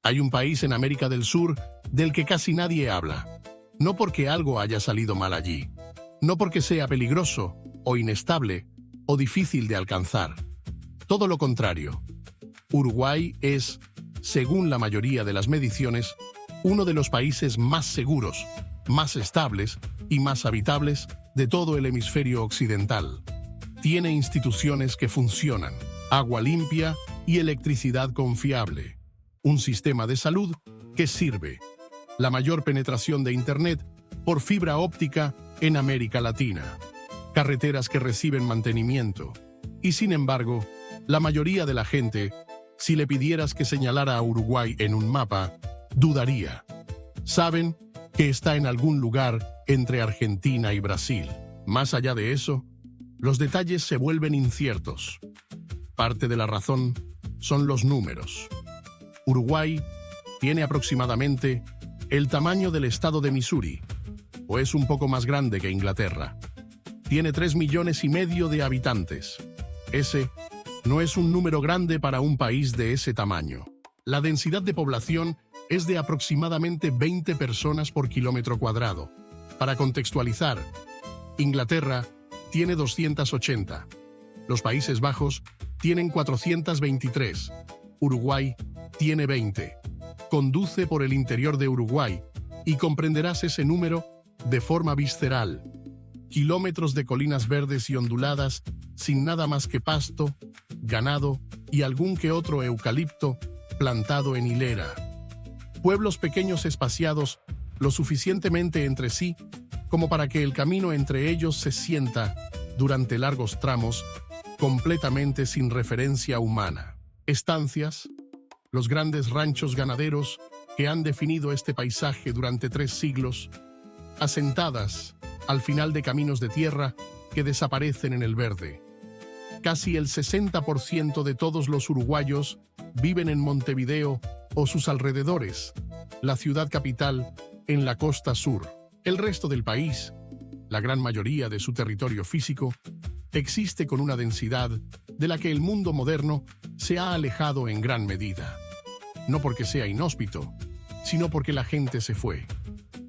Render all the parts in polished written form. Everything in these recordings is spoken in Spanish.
Hay un país en América del Sur del que casi nadie habla. No porque algo haya salido mal allí, no porque sea peligroso o inestable o difícil de alcanzar. Todo lo contrario. Uruguay es, según la mayoría de las mediciones, uno de los países más seguros, más estables y más habitables de todo el hemisferio occidental. Tiene instituciones que funcionan, agua limpia y electricidad confiable. Un sistema de salud que sirve. La mayor penetración de Internet por fibra óptica en América Latina. Carreteras que reciben mantenimiento. Y sin embargo, la mayoría de la gente, si le pidieras que señalara a Uruguay en un mapa, dudaría. Saben que está en algún lugar entre Argentina y Brasil. Más allá de eso, los detalles se vuelven inciertos. Parte de la razón son los números. Uruguay tiene aproximadamente el tamaño del estado de Missouri, o es un poco más grande que Inglaterra. Tiene 3,5 millones de habitantes. Ese no es un número grande para un país de ese tamaño. La densidad de población es de aproximadamente 20 personas por kilómetro cuadrado. Para contextualizar, Inglaterra tiene 280. Los Países Bajos tienen 423. Uruguay tiene 20. Conduce por el interior de Uruguay y comprenderás ese número de forma visceral. Kilómetros de colinas verdes y onduladas sin nada más que pasto, ganado y algún que otro eucalipto plantado en hilera. Pueblos pequeños espaciados lo suficientemente entre sí como para que el camino entre ellos se sienta, durante largos tramos, completamente sin referencia humana. Estancias, los grandes ranchos ganaderos que han definido este paisaje durante 3 siglos, asentadas al final de caminos de tierra que desaparecen en el verde. Casi el 60% de todos los uruguayos viven en Montevideo o sus alrededores, la ciudad capital en la costa sur. El resto del país, la gran mayoría de su territorio físico, existe con una densidad de la que el mundo moderno se ha alejado en gran medida. No porque sea inhóspito, sino porque la gente se fue.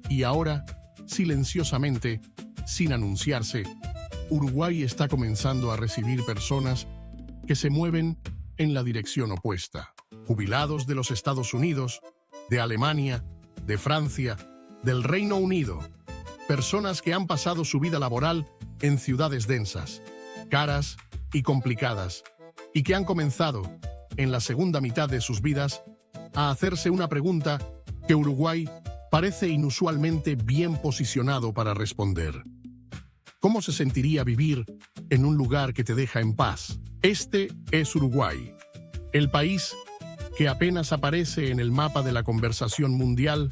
Y ahora, silenciosamente, sin anunciarse, Uruguay está comenzando a recibir personas que se mueven en la dirección opuesta. Jubilados de los Estados Unidos, de Alemania, de Francia, del Reino Unido. Personas que han pasado su vida laboral en ciudades densas, caras y complicadas, y que han comenzado, en la segunda mitad de sus vidas, a hacerse una pregunta que Uruguay parece inusualmente bien posicionado para responder. ¿Cómo se sentiría vivir en un lugar que te deja en paz? Este es Uruguay, el país que apenas aparece en el mapa de la conversación mundial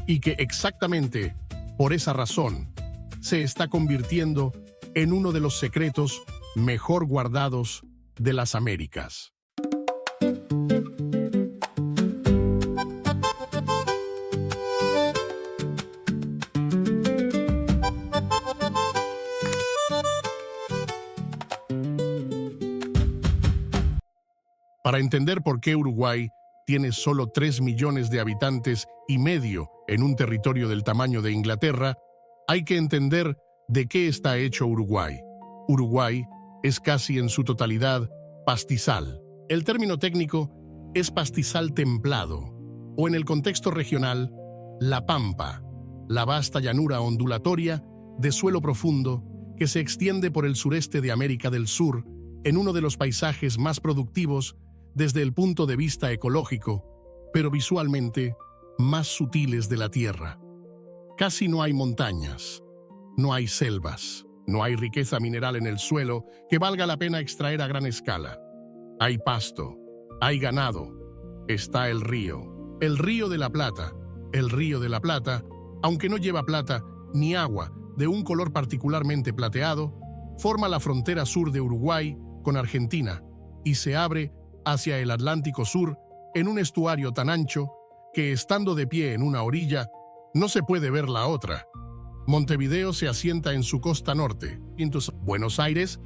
y que exactamente por esa razón se está convirtiendo en uno de los secretos mejor guardados de las Américas. Para entender por qué Uruguay tiene solo 3,5 millones de habitantes en un territorio del tamaño de Inglaterra, hay que entender de qué está hecho Uruguay. Uruguay es casi en su totalidad pastizal. El término técnico es pastizal templado, o en el contexto regional, la pampa, la vasta llanura ondulatoria de suelo profundo que se extiende por el sureste de América del Sur en uno de los paisajes más productivos desde el punto de vista ecológico, pero visualmente más sutiles de la Tierra. Casi no hay montañas, no hay selvas, no hay riqueza mineral en el suelo que valga la pena extraer a gran escala. Hay pasto, hay ganado, está el Río de la Plata. El Río de la Plata, aunque no lleva plata ni agua de un color particularmente plateado, forma la frontera sur de Uruguay con Argentina y se abre hacia el Atlántico Sur en un estuario tan ancho que estando de pie en una orilla, no se puede ver la otra. Montevideo se asienta en su costa norte. Buenos Aires,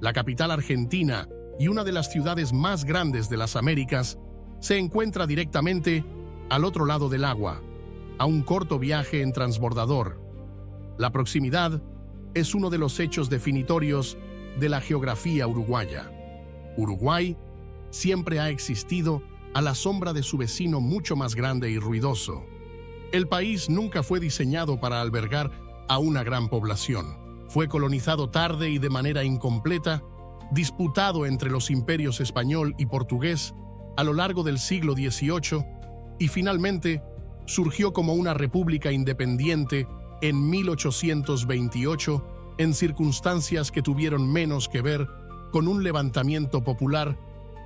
la capital argentina y una de las ciudades más grandes de las Américas, se encuentra directamente al otro lado del agua, a un corto viaje en transbordador. La proximidad es uno de los hechos definitorios de la geografía uruguaya. Uruguay siempre ha existido a la sombra de su vecino mucho más grande y ruidoso. El país nunca fue diseñado para albergar a una gran población. Fue colonizado tarde y de manera incompleta, disputado entre los imperios español y portugués a lo largo del siglo XVIII y finalmente surgió como una república independiente en 1828 en circunstancias que tuvieron menos que ver con un levantamiento popular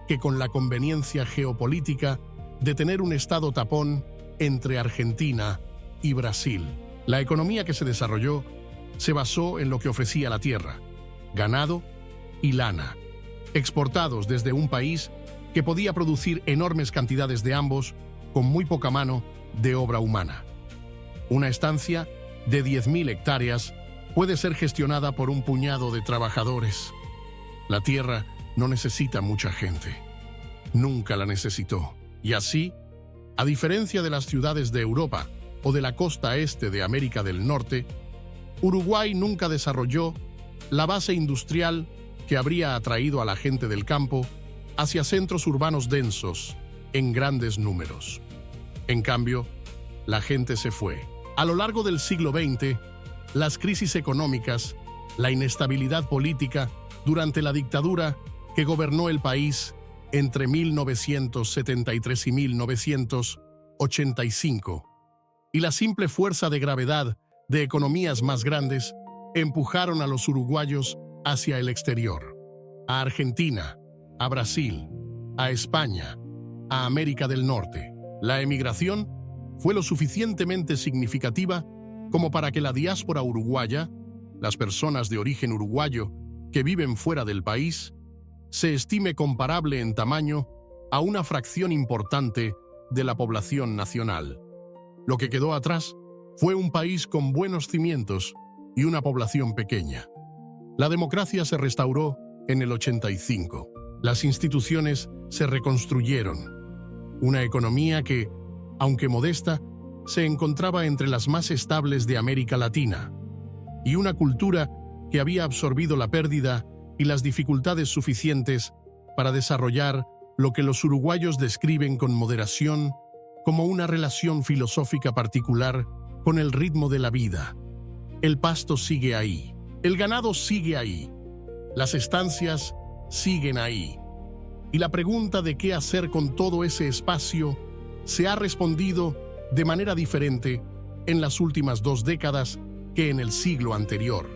que con la conveniencia geopolítica de tener un estado tapón entre Argentina y Brasil. La economía que se desarrolló se basó en lo que ofrecía la tierra, ganado y lana, exportados desde un país que podía producir enormes cantidades de ambos con muy poca mano de obra humana. Una estancia de 10.000 hectáreas puede ser gestionada por un puñado de trabajadores. La tierra no necesita mucha gente. Nunca la necesitó. Y así, a diferencia de las ciudades de Europa o de la costa este de América del Norte, Uruguay nunca desarrolló la base industrial que habría atraído a la gente del campo hacia centros urbanos densos, en grandes números. En cambio, la gente se fue. A lo largo del siglo XX, las crisis económicas, la inestabilidad política durante la dictadura que gobernó el país entre 1973 y 1985, y la simple fuerza de gravedad de economías más grandes empujaron a los uruguayos hacia el exterior, a Argentina, a Brasil, a España, a América del Norte. La emigración fue lo suficientemente significativa como para que la diáspora uruguaya, las personas de origen uruguayo que viven fuera del país, se estime comparable en tamaño a una fracción importante de la población nacional. Lo que quedó atrás fue un país con buenos cimientos y una población pequeña. La democracia se restauró en el 85. Las instituciones se reconstruyeron. Una economía que, aunque modesta, se encontraba entre las más estables de América Latina. Y una cultura que había absorbido la pérdida y las dificultades suficientes para desarrollar lo que los uruguayos describen con moderación como una relación filosófica particular con el ritmo de la vida. El pasto sigue ahí, el ganado sigue ahí, las estancias siguen ahí. Y la pregunta de qué hacer con todo ese espacio se ha respondido de manera diferente en las últimas 2 décadas que en el siglo anterior.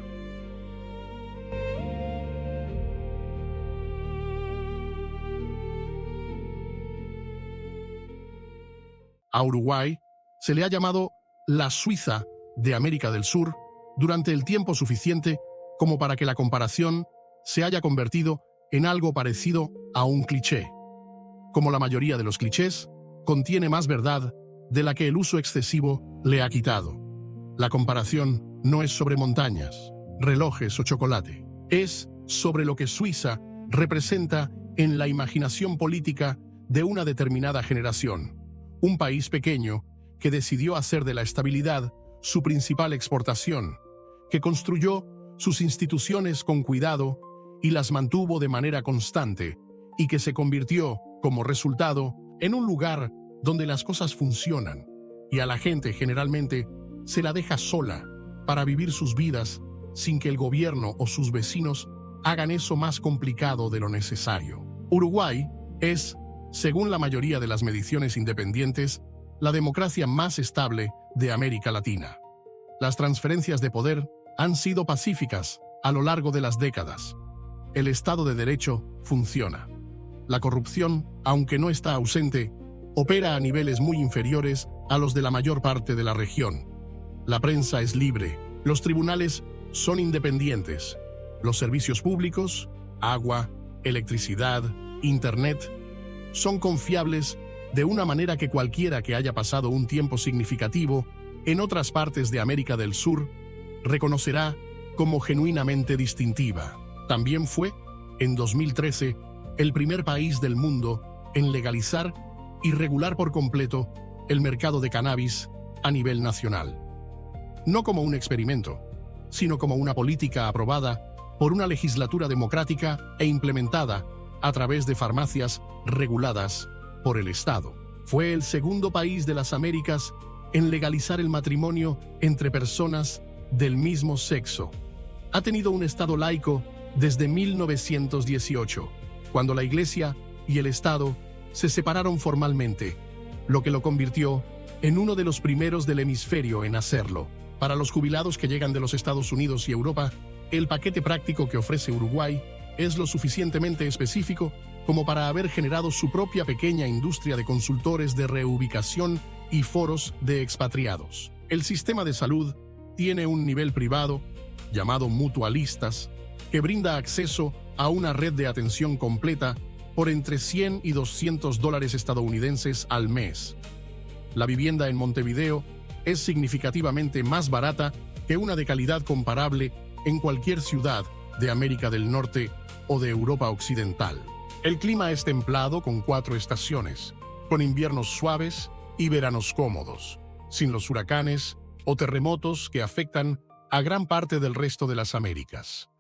A Uruguay se le ha llamado la Suiza de América del Sur durante el tiempo suficiente como para que la comparación se haya convertido en algo parecido a un cliché. Como la mayoría de los clichés, contiene más verdad de la que el uso excesivo le ha quitado. La comparación no es sobre montañas, relojes o chocolate. Es sobre lo que Suiza representa en la imaginación política de una determinada generación. Un país pequeño que decidió hacer de la estabilidad su principal exportación, que construyó sus instituciones con cuidado y las mantuvo de manera constante, y que se convirtió, como resultado, en un lugar donde las cosas funcionan, y a la gente generalmente se la deja sola para vivir sus vidas sin que el gobierno o sus vecinos hagan eso más complicado de lo necesario. Uruguay es, según la mayoría de las mediciones independientes, la democracia más estable de América Latina. Las transferencias de poder han sido pacíficas a lo largo de las décadas. El Estado de Derecho funciona. La corrupción, aunque no está ausente, opera a niveles muy inferiores a los de la mayor parte de la región. La prensa es libre, los tribunales son independientes, los servicios públicos, agua, electricidad, internet, son confiables de una manera que cualquiera que haya pasado un tiempo significativo en otras partes de América del Sur reconocerá como genuinamente distintiva. También fue, en 2013, el primer país del mundo en legalizar y regular por completo el mercado de cannabis a nivel nacional. No como un experimento, sino como una política aprobada por una legislatura democrática e implementada a través de farmacias reguladas por el Estado. Fue el segundo país de las Américas en legalizar el matrimonio entre personas del mismo sexo. Ha tenido un Estado laico desde 1918, cuando la Iglesia y el Estado se separaron formalmente, lo que lo convirtió en uno de los primeros del hemisferio en hacerlo. Para los jubilados que llegan de los Estados Unidos y Europa, el paquete práctico que ofrece Uruguay es lo suficientemente específico como para haber generado su propia pequeña industria de consultores de reubicación y foros de expatriados. El sistema de salud tiene un nivel privado, llamado mutualistas, que brinda acceso a una red de atención completa por entre 100 y 200 dólares estadounidenses al mes. La vivienda en Montevideo es significativamente más barata que una de calidad comparable en cualquier ciudad de América del Norte o de Europa Occidental. El clima es templado con 4 estaciones, con inviernos suaves y veranos cómodos, sin los huracanes o terremotos que afectan a gran parte del resto de las Américas.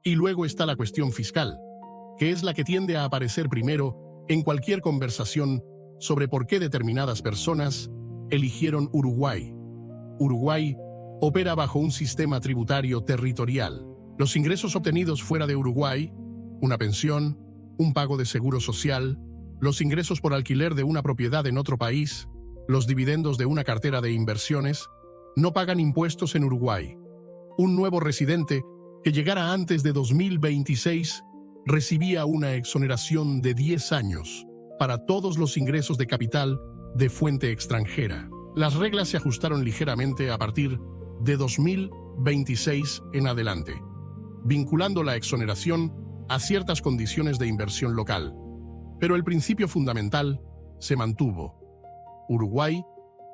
Y luego está la cuestión fiscal, que es la que tiende a aparecer primero en cualquier conversación sobre por qué determinadas personas eligieron Uruguay. Uruguay opera bajo un sistema tributario territorial. Los ingresos obtenidos fuera de Uruguay, una pensión, un pago de seguro social, los ingresos por alquiler de una propiedad en otro país, los dividendos de una cartera de inversiones, no pagan impuestos en Uruguay. Un nuevo residente que llegara antes de 2026 recibía una exoneración de 10 años para todos los ingresos de capital de fuente extranjera. Las reglas se ajustaron ligeramente a partir de 2026 en adelante, vinculando la exoneración a ciertas condiciones de inversión local. Pero el principio fundamental se mantuvo. Uruguay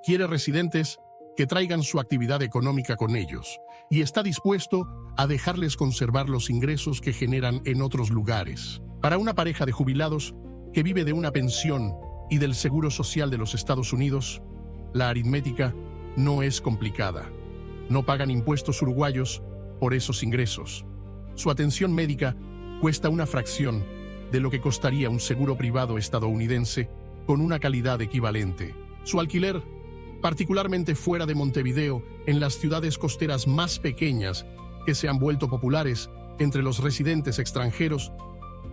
quiere residentes que traigan su actividad económica con ellos y está dispuesto a dejarles conservar los ingresos que generan en otros lugares. Para una pareja de jubilados que vive de una pensión y del Seguro Social de los Estados Unidos, la aritmética no es complicada. No pagan impuestos uruguayos por esos ingresos. Su atención médica cuesta una fracción de lo que costaría un seguro privado estadounidense con una calidad equivalente. Su alquiler, particularmente fuera de Montevideo, en las ciudades costeras más pequeñas que se han vuelto populares entre los residentes extranjeros,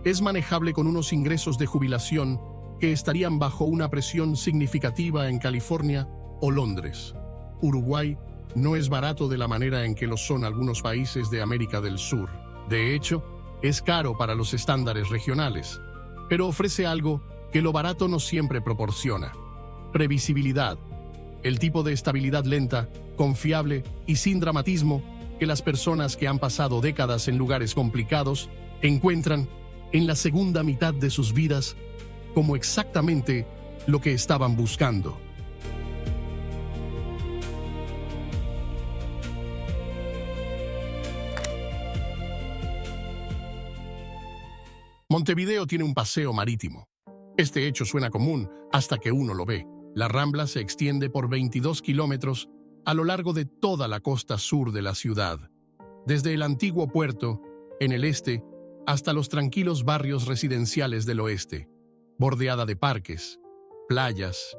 es manejable con unos ingresos de jubilación que estarían bajo una presión significativa en California o Londres. Uruguay no es barato de la manera en que lo son algunos países de América del Sur. De hecho, es caro para los estándares regionales, pero ofrece algo que lo barato no siempre proporciona: previsibilidad, el tipo de estabilidad lenta, confiable y sin dramatismo que las personas que han pasado décadas en lugares complicados encuentran en la segunda mitad de sus vidas como exactamente lo que estaban buscando. Montevideo tiene un paseo marítimo. Este hecho suena común hasta que uno lo ve. La Rambla se extiende por 22 kilómetros a lo largo de toda la costa sur de la ciudad, desde el antiguo puerto, en el este, hasta los tranquilos barrios residenciales del oeste, bordeada de parques, playas,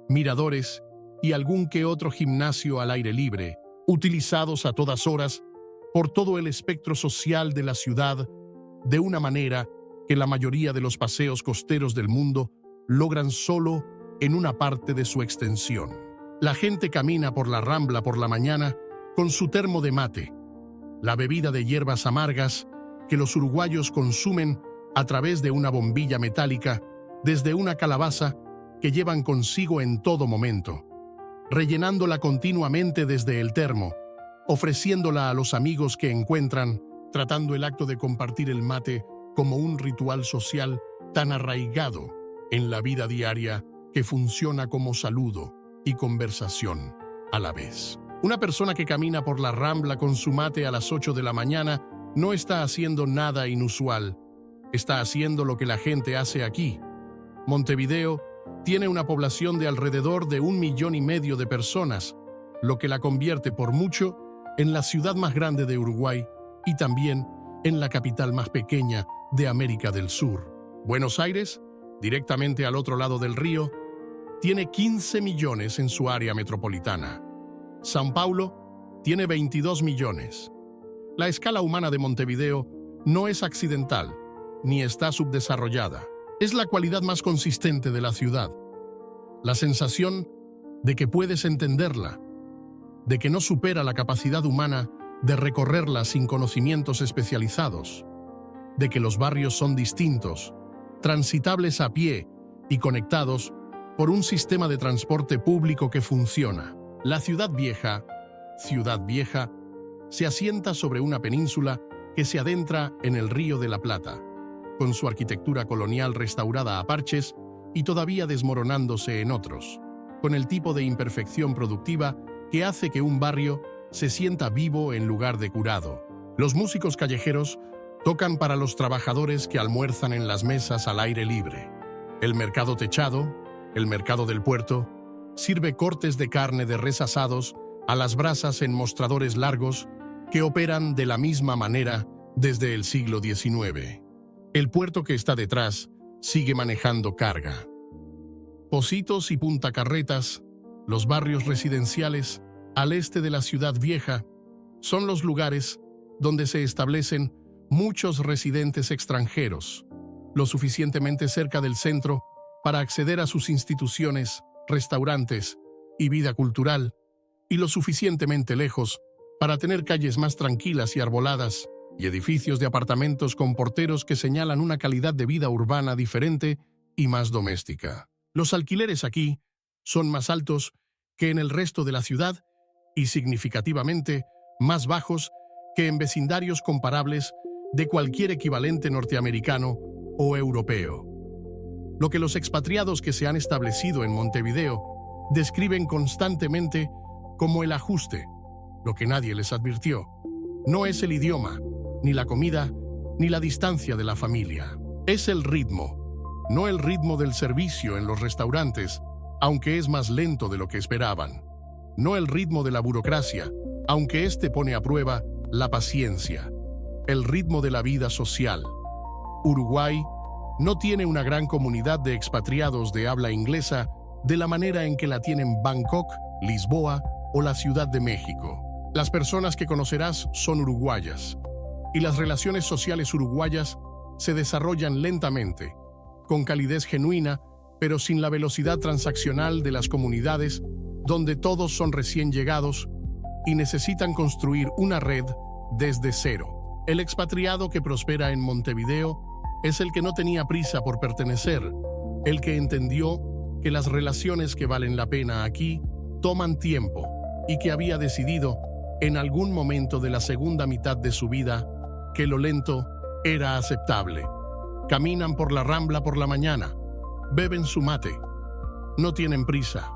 miradores y algún que otro gimnasio al aire libre, utilizados a todas horas por todo el espectro social de la ciudad, de una manera que la mayoría de los paseos costeros del mundo logran solo en una parte de su extensión. La gente camina por la Rambla por la mañana con su termo de mate, la bebida de hierbas amargas que los uruguayos consumen a través de una bombilla metálica desde una calabaza que llevan consigo en todo momento, rellenándola continuamente desde el termo, ofreciéndola a los amigos que encuentran, tratando el acto de compartir el mate como un ritual social tan arraigado en la vida diaria que funciona como saludo y conversación a la vez. Una persona que camina por la Rambla con su mate a las 8 de la mañana no está haciendo nada inusual. Está haciendo lo que la gente hace aquí. Montevideo tiene una población de alrededor de 1,5 millones de personas, lo que la convierte por mucho en la ciudad más grande de Uruguay y también en la capital más pequeña de América del Sur. Buenos Aires, directamente al otro lado del río, tiene 15 millones en su área metropolitana. São Paulo tiene 22 millones. La escala humana de Montevideo no es accidental, ni está subdesarrollada. Es la cualidad más consistente de la ciudad. La sensación de que puedes entenderla, de que no supera la capacidad humana de recorrerla sin conocimientos especializados, de que los barrios son distintos, transitables a pie y conectados por un sistema de transporte público que funciona. La Ciudad Vieja, se asienta sobre una península que se adentra en el Río de la Plata, con su arquitectura colonial restaurada a parches y todavía desmoronándose en otros, con el tipo de imperfección productiva que hace que un barrio se sienta vivo en lugar de curado. Los músicos callejeros tocan para los trabajadores que almuerzan en las mesas al aire libre. El mercado techado, el mercado del puerto, sirve cortes de carne de res asados a las brasas en mostradores largos que operan de la misma manera desde el siglo XIX. El puerto que está detrás sigue manejando carga. Pocitos y Punta Carretas, los barrios residenciales al este de la Ciudad Vieja, son los lugares donde se establecen muchos residentes extranjeros, lo suficientemente cerca del centro para acceder a sus instituciones, restaurantes y vida cultural, y lo suficientemente lejos para tener calles más tranquilas y arboladas y edificios de apartamentos con porteros que señalan una calidad de vida urbana diferente y más doméstica. Los alquileres aquí son más altos que en el resto de la ciudad y significativamente más bajos que en vecindarios comparables de cualquier equivalente norteamericano o europeo. Lo que los expatriados que se han establecido en Montevideo describen constantemente como el ajuste, lo que nadie les advirtió. No es el idioma, ni la comida, ni la distancia de la familia. Es el ritmo, no el ritmo del servicio en los restaurantes, aunque es más lento de lo que esperaban. No el ritmo de la burocracia, aunque este pone a prueba la paciencia. El ritmo de la vida social. Uruguay no tiene una gran comunidad de expatriados de habla inglesa de la manera en que la tienen Bangkok, Lisboa o la Ciudad de México. Las personas que conocerás son uruguayas, y las relaciones sociales uruguayas se desarrollan lentamente, con calidez genuina, pero sin la velocidad transaccional de las comunidades donde todos son recién llegados y necesitan construir una red desde cero. El expatriado que prospera en Montevideo es el que no tenía prisa por pertenecer, el que entendió que las relaciones que valen la pena aquí toman tiempo y que había decidido, en algún momento de la segunda mitad de su vida, que lo lento era aceptable. Caminan por la Rambla por la mañana, beben su mate, no tienen prisa.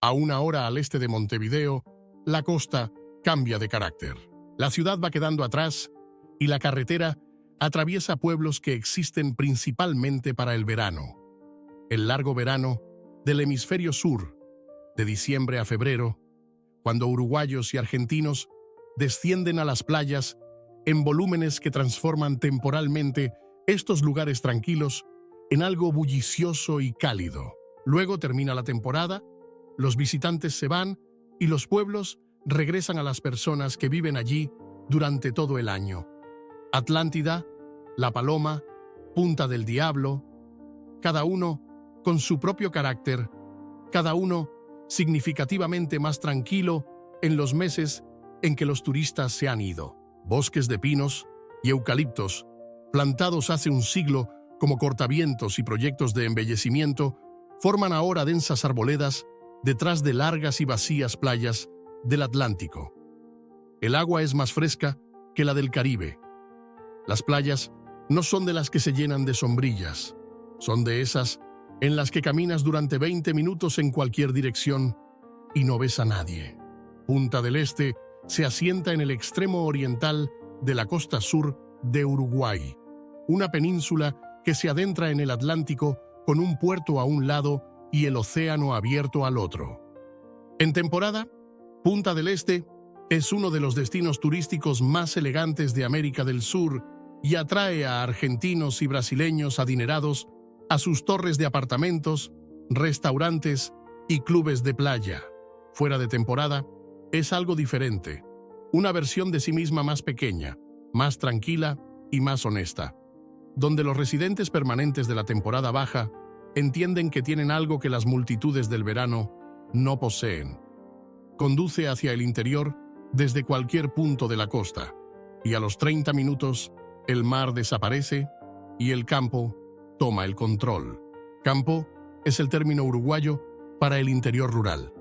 A 1 hora al este de Montevideo, la costa cambia de carácter. La ciudad va quedando atrás y la carretera atraviesa pueblos que existen principalmente para el verano. El largo verano del hemisferio sur, de diciembre a febrero, cuando uruguayos y argentinos descienden a las playas en volúmenes que transforman temporalmente estos lugares tranquilos en algo bullicioso y cálido. Luego termina la temporada, los visitantes se van y los pueblos regresan a las personas que viven allí durante todo el año. Atlántida, La Paloma, Punta del Diablo, cada uno con su propio carácter, cada uno significativamente más tranquilo en los meses en que los turistas se han ido. Bosques de pinos y eucaliptos, plantados hace un siglo como cortavientos y proyectos de embellecimiento, forman ahora densas arboledas detrás de largas y vacías playas del Atlántico. El agua es más fresca que la del Caribe. Las playas no son de las que se llenan de sombrillas, son de esas en las que caminas durante 20 minutos en cualquier dirección y no ves a nadie. Punta del Este se asienta en el extremo oriental de la costa sur de Uruguay, una península que se adentra en el Atlántico con un puerto a un lado y el océano abierto al otro. En temporada, Punta del Este es uno de los destinos turísticos más elegantes de América del Sur y atrae a argentinos y brasileños adinerados a sus torres de apartamentos, restaurantes y clubes de playa. Fuera de temporada, es algo diferente, una versión de sí misma más pequeña, más tranquila y más honesta, donde los residentes permanentes de la temporada baja entienden que tienen algo que las multitudes del verano no poseen. Conduce hacia el interior desde cualquier punto de la costa, y a los 30 minutos el mar desaparece y el campo toma el control. Campo es el término uruguayo para el interior rural.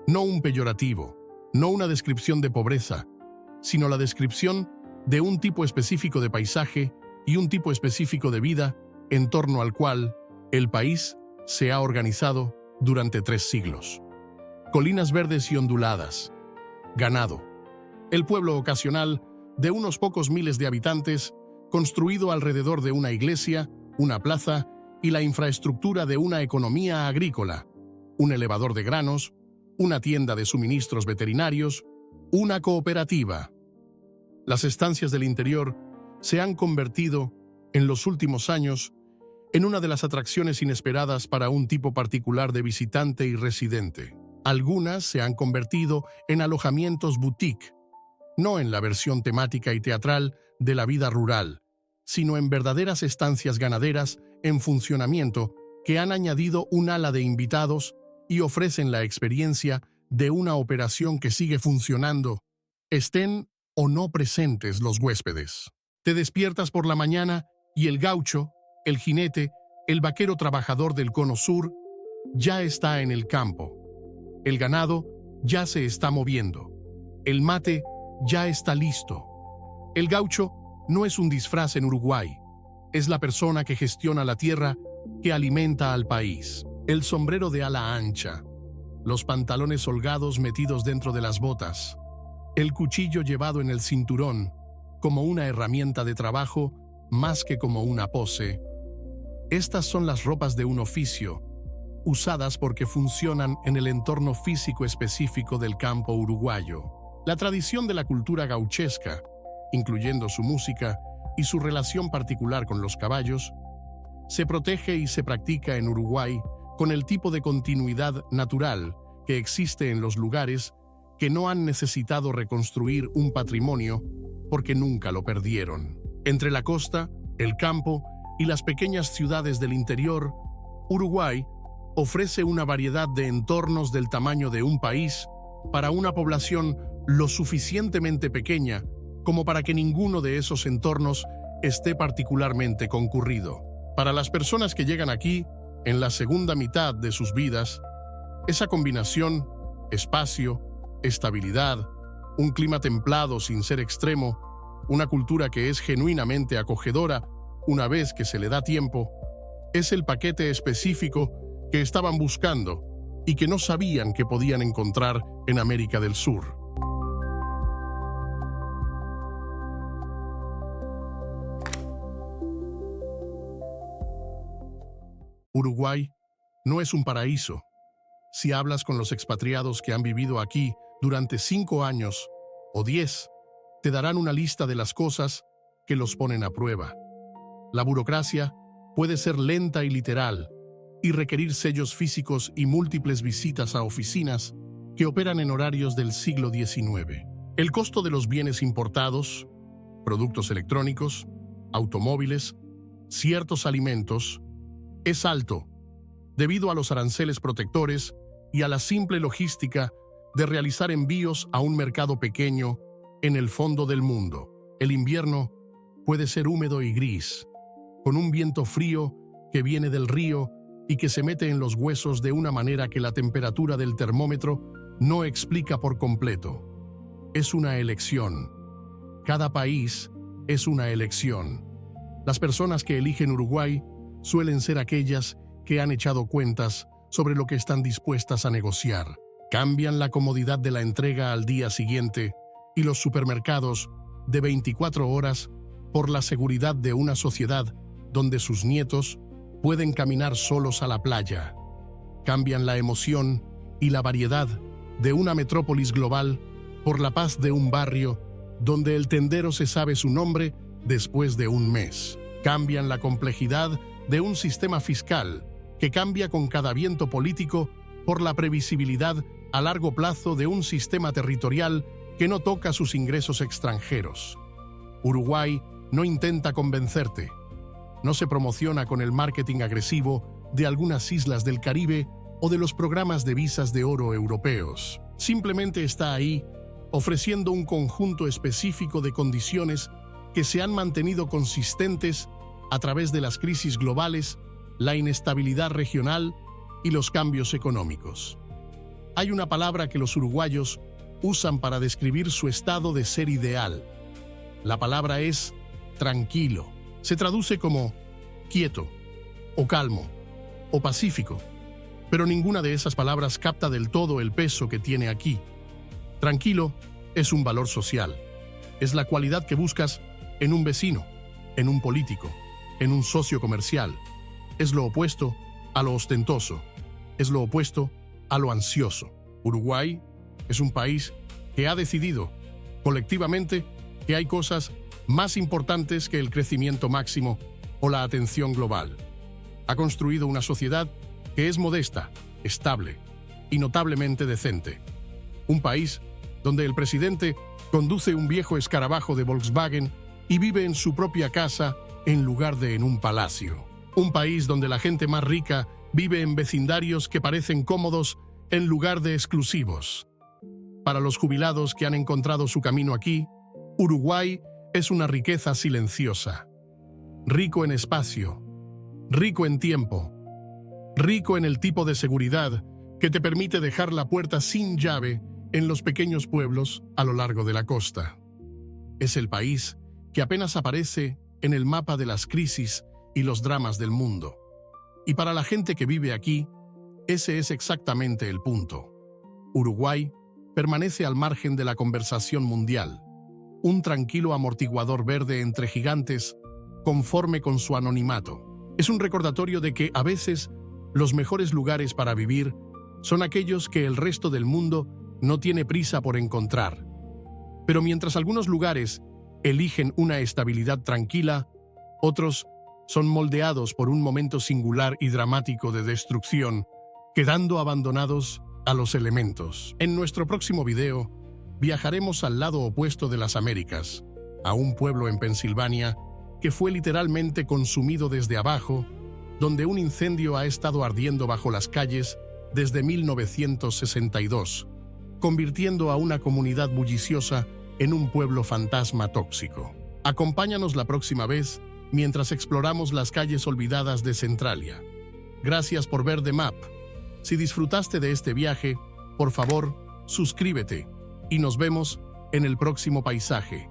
No un peyorativo, no una descripción de pobreza, sino la descripción de un tipo específico de paisaje y un tipo específico de vida en torno al cual el país se ha organizado durante 3 siglos. Colinas verdes y onduladas, ganado, el pueblo ocasional de unos pocos miles de habitantes construido alrededor de una iglesia, una plaza y la infraestructura de una economía agrícola, un elevador de granos, una tienda de suministros veterinarios, una cooperativa. Las estancias del interior se han convertido, en los últimos años, en una de las atracciones inesperadas para un tipo particular de visitante y residente. Algunas se han convertido en alojamientos boutique, no en la versión temática y teatral de la vida rural, sino en verdaderas estancias ganaderas en funcionamiento que han añadido un ala de invitados y ofrecen la experiencia de una operación que sigue funcionando, estén o no presentes los huéspedes. Te despiertas por la mañana y el gaucho, el jinete, el vaquero trabajador del Cono Sur, ya está en el campo. El ganado ya se está moviendo. El mate ya está listo. El gaucho no es un disfraz en Uruguay. Es la persona que gestiona la tierra, que alimenta al país. El sombrero de ala ancha, los pantalones holgados metidos dentro de las botas, el cuchillo llevado en el cinturón, como una herramienta de trabajo más que como una pose. Estas son las ropas de un oficio, usadas porque funcionan en el entorno físico específico del campo uruguayo. La tradición de la cultura gauchesca, incluyendo su música y su relación particular con los caballos, se protege y se practica en Uruguay con el tipo de continuidad natural que existe en los lugares que no han necesitado reconstruir un patrimonio porque nunca lo perdieron. Entre la costa, el campo y las pequeñas ciudades del interior, Uruguay ofrece una variedad de entornos del tamaño de un país para una población lo suficientemente pequeña como para que ninguno de esos entornos esté particularmente concurrido. Para las personas que llegan aquí, en la segunda mitad de sus vidas, esa combinación, espacio, estabilidad, un clima templado sin ser extremo, una cultura que es genuinamente acogedora una vez que se le da tiempo, es el paquete específico que estaban buscando y que no sabían que podían encontrar en América del Sur. Uruguay no es un paraíso. Si hablas con los expatriados que han vivido aquí durante 5 años o 10, te darán una lista de las cosas que los ponen a prueba. La burocracia puede ser lenta y literal y requerir sellos físicos y múltiples visitas a oficinas que operan en horarios del siglo XIX. El costo de los bienes importados, productos electrónicos, automóviles, ciertos alimentos, es alto debido a los aranceles protectores y a la simple logística de realizar envíos a un mercado pequeño en el fondo del mundo. El invierno puede ser húmedo y gris, con un viento frío que viene del río y que se mete en los huesos de una manera que la temperatura del termómetro no explica por completo. Es una elección. Cada país es una elección. Las personas que eligen Uruguay suelen ser aquellas que han echado cuentas sobre lo que están dispuestas a negociar. Cambian la comodidad de la entrega al día siguiente y los supermercados de 24 horas por la seguridad de una sociedad donde sus nietos pueden caminar solos a la playa. Cambian la emoción y la variedad de una metrópolis global por la paz de un barrio donde el tendero se sabe su nombre después de un mes. Cambian la complejidad de un sistema fiscal que cambia con cada viento político por la previsibilidad a largo plazo de un sistema territorial que no toca sus ingresos extranjeros. Uruguay no intenta convencerte. No se promociona con el marketing agresivo de algunas islas del Caribe o de los programas de visas de oro europeos. Simplemente está ahí, ofreciendo un conjunto específico de condiciones que se han mantenido consistentes a través de las crisis globales, la inestabilidad regional y los cambios económicos. Hay una palabra que los uruguayos usan para describir su estado de ser ideal. La palabra es tranquilo. Se traduce como quieto, o calmo, o pacífico, pero ninguna de esas palabras capta del todo el peso que tiene aquí. Tranquilo es un valor social. Es la cualidad que buscas en un vecino, en un político, en un socio comercial. Es lo opuesto a lo ostentoso. Es lo opuesto a lo ansioso. Uruguay es un país que ha decidido colectivamente que hay cosas más importantes que el crecimiento máximo o la atención global. Ha construido una sociedad que es modesta, estable y notablemente decente. Un país donde el presidente conduce un viejo escarabajo de Volkswagen y vive en su propia casa en lugar de en un palacio. Un país donde la gente más rica vive en vecindarios que parecen cómodos en lugar de exclusivos. Para los jubilados que han encontrado su camino aquí, Uruguay es una riqueza silenciosa. Rico en espacio, rico en tiempo, rico en el tipo de seguridad que te permite dejar la puerta sin llave en los pequeños pueblos a lo largo de la costa. Es el país que apenas aparece en el mapa de las crisis y los dramas del mundo. Y para la gente que vive aquí, ese es exactamente el punto. Uruguay permanece al margen de la conversación mundial, un tranquilo amortiguador verde entre gigantes, conforme con su anonimato. Es un recordatorio de que a veces los mejores lugares para vivir son aquellos que el resto del mundo no tiene prisa por encontrar. Pero mientras algunos lugares eligen una estabilidad tranquila, otros son moldeados por un momento singular y dramático de destrucción, quedando abandonados a los elementos. En nuestro próximo video, viajaremos al lado opuesto de las Américas, a un pueblo en Pensilvania que fue literalmente consumido desde abajo, donde un incendio ha estado ardiendo bajo las calles desde 1962, convirtiendo a una comunidad bulliciosa en un pueblo fantasma tóxico. Acompáñanos la próxima vez mientras exploramos las calles olvidadas de Centralia. Gracias por ver The Map. Si disfrutaste de este viaje, por favor, suscríbete y nos vemos en el próximo paisaje.